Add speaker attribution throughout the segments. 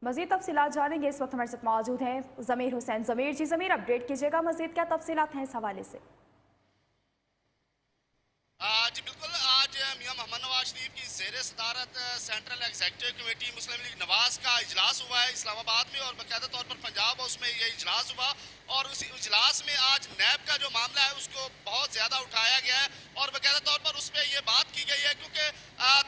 Speaker 1: मजीद तफसीलात जानेंगे। इस वक्त हमारे साथ मौजूद हैं ज़मीर हुसैन। ज़मीर जी, ज़मीर अपडेट कीजिएगा, मजीद क्या तफसीलात हैं इस हवाले से?
Speaker 2: जी बिल्कुल, आज मियां मोहम्मद नवाज शरीफ की ज़ेर सदारत सेंट्रल एग्जीक्यूटिव कमेटी मुस्लिम लीग नवाज का इजलास हुआ है इस्लामाबाद में, और बाकायदा तौर पर पंजाब हाउस में ये इजलास हुआ। और उसी इजलास में आज नैब का जो मामला है उसको बहुत ज़्यादा उठाया गया है, और बाकायदा तौर पर उस पर यह बात की गई है क्योंकि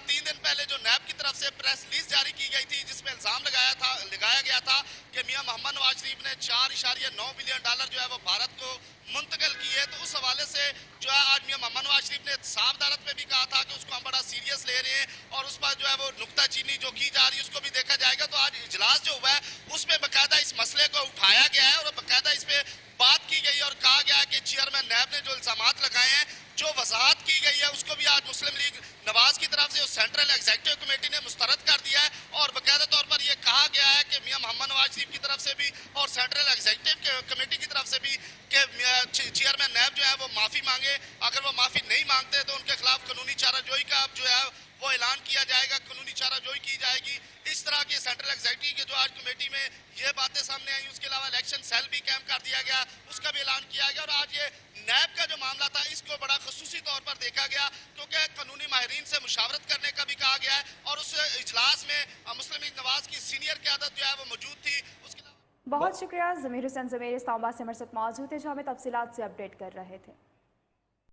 Speaker 2: 3 दिन पहले जो नैब की तरफ से प्रेस रिलीज जारी की गई थी जिसमें इल्ज़ाम लगाया गया था कि मियां मोहम्मद नवाज शरीफ ने $4.9 बिलियन जो है वो भारत को मुंतकिल किए। तो उस हवाले से जो है आज मियां मोहम्मद नवाज शरीफ ने साफ अदालत में भी कहा था कि उसको हम बड़ा सीरियस ले रहे हैं और उस पर जो है वो नुक्ताचीनी जो की जा रही है उसको भी देखा जाएगा। तो आज इजलास जो हुआ है उसमें बाकायदा इस मसले को उठाया गया है और बाकायदा इस पे बात की गई और कहा गया है कि चेयरमैन नैब ने जो इल्जामात लगाए हैं, जो वजाहत की गई है, उसको भी आज मुस्लिम लीग नवाज की तरफ से सेंट्रल एग्जीक्यूटिव कमेटी ने मुस्तरद कर दिया है। और बाकायदा तौर पर यह कहा गया है कि मियां मोहम्मद नवाज शरीफ की तरफ से भी और सेंट्रल एग्जीक्यूटिव कमेटी की तरफ से भी कि चेयरमैन नैब जो है वो माफी मांगे। अगर वो माफी नहीं मांगते तो उनके खिलाफ कानूनी चाराजोई का जो है वो ऐलान किया जाएगा, कानूनी चाराजोई की जाएगी। इस तरह के सेंट्रल एग्जीक्यूटिव के जो आज कमेटी में ये बातें सामने आई, उसके अलावा इलेक्शन सेल भी कैंप कर दिया गया, उसका भी ऐलान किया गया। और आज ये नैब का जो मामला था इसको बड़ा खसूसी तौर पर देखा गया क्योंकि कानूनी माहिरीन से मुशावरत करने का भी कहा गया है। और उस इजलास में मुस्लिम लीग नवाज की सीनियर क़यादत जो है वो मौजूद थी। उसके
Speaker 1: बहुत शुक्रिया ज़मीर हुसैन। ज़मीर इस्लामाबाद से हमारे साथ मौजूद थे जो हमें तफसीलात से अपडेट कर रहे थे।